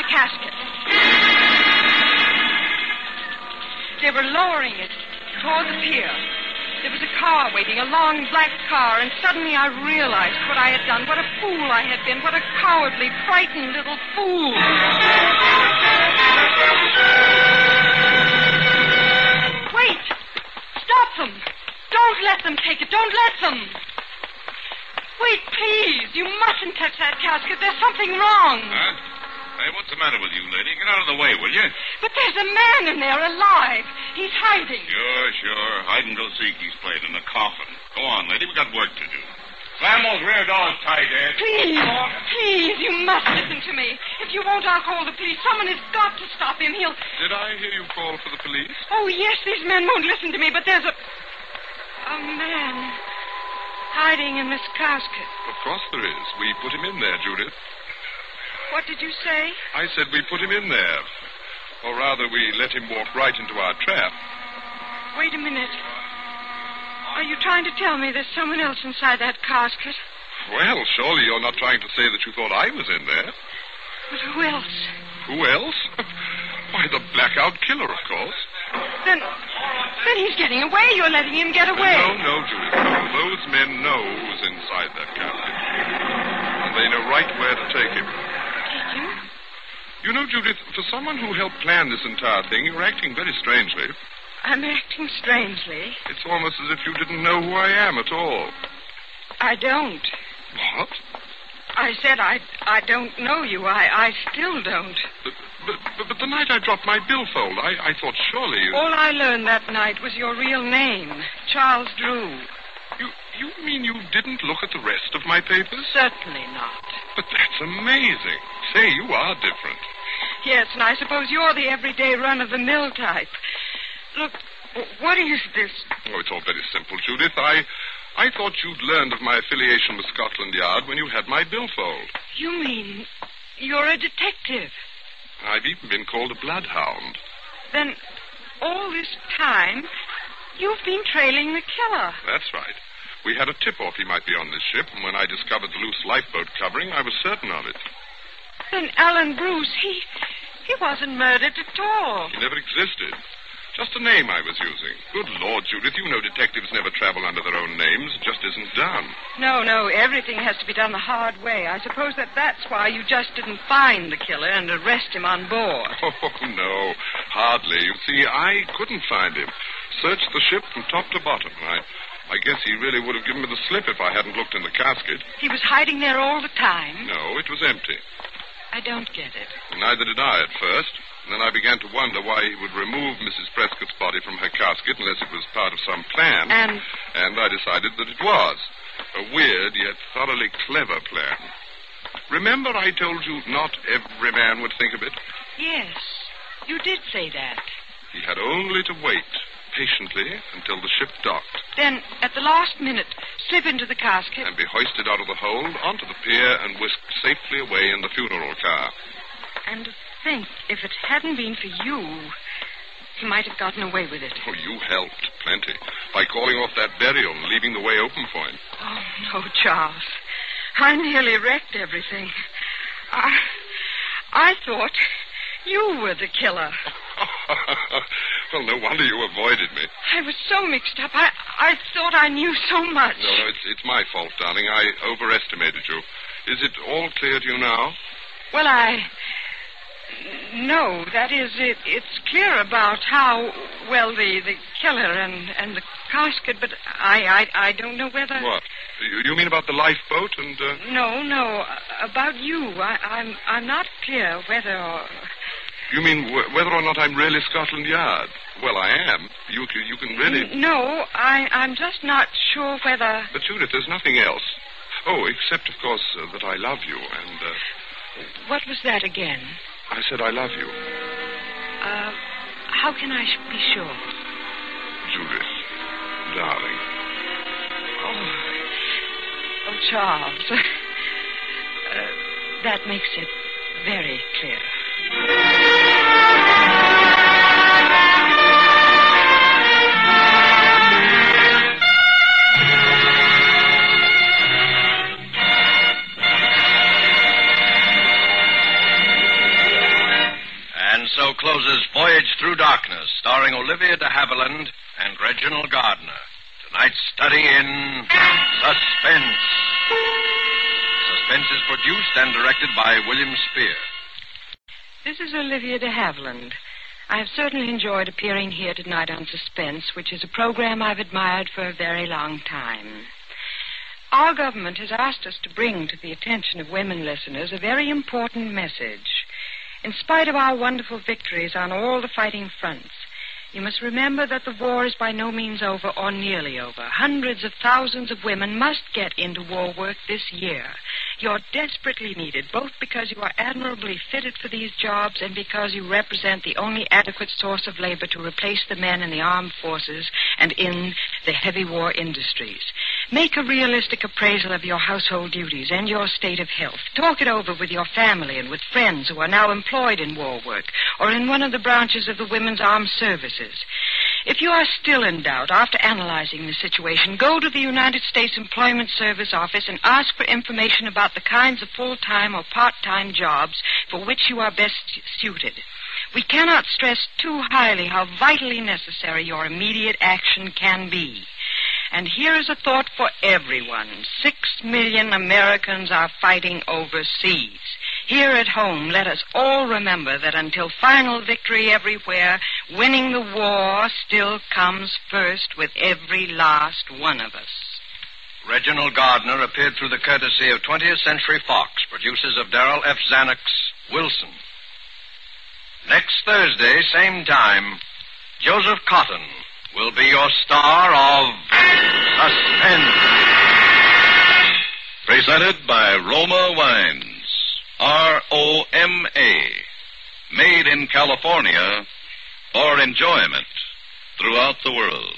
casket. They were lowering it toward the pier. There was a car waiting, a long black car, and suddenly I realized what I had done, what a fool I had been, what a cowardly, frightened little fool. Wait! Stop them! Don't let them take it. Don't let them. Wait, please. You mustn't touch that casket. There's something wrong. Huh? Hey, what's the matter with you, lady? Get out of the way, will you? But there's a man in there alive. He's hiding. Sure. Hide and go seek he's played in a coffin. Go on, lady. We got work to do. Slam those rear doors tight, Ed. Please, you must listen to me. If you won't, I'll call the police. Someone has got to stop him. Did I hear you call for the police? Oh, yes, these men won't listen to me, but there's a man hiding in this casket. Of course there is. We put him in there, Judith. What did you say? I said we put him in there. Or rather, we let him walk right into our trap. Wait a minute. Are you trying to tell me there's someone else inside that casket? Well, surely you're not trying to say that you thought I was in there. But who else? Who else? Why, the blackout killer, of course. Then he's getting away. You're letting him get away. No, Judith. No. Those men know who's inside that casket. And they know right where to take him. Take him? You know, Judith, for someone who helped plan this entire thing, you're acting very strangely. I'm acting strangely. It's almost as if you didn't know who I am at all. I don't. What? I said I don't know you. I still don't. But the night I dropped my billfold, I thought surely you... All I learned that night was your real name, Charles Drew. You mean you didn't look at the rest of my papers? Certainly not. But that's amazing. Say, you are different. Yes, and I suppose you're the everyday run-of-the-mill type. Look, what is this? Oh, it's all very simple, Judith. I thought you'd learned of my affiliation with Scotland Yard when you had my billfold. You mean you're a detective? I've even been called a bloodhound. Then all this time, you've been trailing the killer. That's right. We had a tip-off he might be on this ship, and when I discovered the loose lifeboat covering, I was certain of it. Then Alan Bruce, he wasn't murdered at all. He never existed. Just a name I was using. Good Lord, Judith, you know detectives never travel under their own names. It just isn't done. No, everything has to be done the hard way. I suppose that's why you just didn't find the killer and arrest him on board. Oh, no, hardly. You see, I couldn't find him. Searched the ship from top to bottom. I guess he really would have given me the slip if I hadn't looked in the casket. He was hiding there all the time? No, it was empty. I don't get it. Neither did I at first. And then I began to wonder why he would remove Mrs. Prescott's body from her casket unless it was part of some plan. And I decided that it was. A weird yet thoroughly clever plan. Remember I told you not every man would think of it? Yes, you did say that. He had only to wait patiently until the ship docked. Then, at the last minute, slip into the casket. And be hoisted out of the hold onto the pier and whisked safely away in the funeral car. And to think, if it hadn't been for you, he might have gotten away with it. Oh, you helped plenty by calling off that burial and leaving the way open for him. Oh, no, Charles. I nearly wrecked everything. I thought you were the killer. Well, no wonder you avoided me. I was so mixed up. I thought I knew so much. No, it's my fault, darling. I overestimated you. Is it all clear to you now? Well, no, that is, it's clear about how, well, the killer and the casket, but I don't know whether... What? You mean about the lifeboat and... No, about you. I'm not clear whether or... You mean whether or not I'm really Scotland Yard? Well, I am. You can really... No, I'm just not sure whether... But, Judith, there's nothing else. Oh, except, of course, that I love you, and... What was that again? I said I love you. How can I be sure? Judith, darling. Oh, Charles. That makes it very clear. so closes Voyage Through Darkness, starring Olivia de Havilland and Reginald Gardiner. Tonight's study in Suspense. Suspense is produced and directed by William Spear. This is Olivia de Havilland. I have certainly enjoyed appearing here tonight on Suspense, which is a program I've admired for a very long time. Our government has asked us to bring to the attention of women listeners a very important message. In spite of our wonderful victories on all the fighting fronts, you must remember that the war is by no means over or nearly over. Hundreds of thousands of women must get into war work this year. You're desperately needed, both because you are admirably fitted for these jobs and because you represent the only adequate source of labor to replace the men in the armed forces and in the heavy war industries. Make a realistic appraisal of your household duties and your state of health. Talk it over with your family and with friends who are now employed in war work or in one of the branches of the women's armed services. If you are still in doubt after analyzing the situation, go to the United States Employment Service Office and ask for information about the kinds of full-time or part-time jobs for which you are best suited. We cannot stress too highly how vitally necessary your immediate action can be. And here is a thought for everyone. 6 million Americans are fighting overseas. Here at home, let us all remember that until final victory everywhere, winning the war still comes first with every last one of us. Reginald Gardiner appeared through the courtesy of 20th Century Fox, producers of Darrell F. Zanuck's Wilson. Next Thursday, same time, Joseph Cotton will be your star of Suspense. Presented by Roma Wines. ROMA. Made in California for enjoyment throughout the world.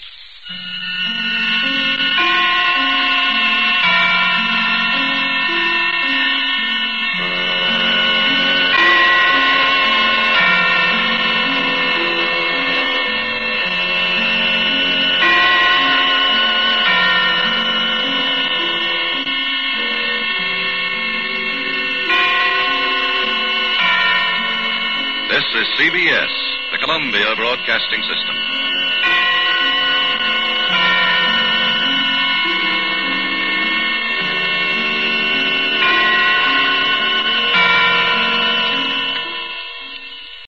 This is CBS, the Columbia Broadcasting System.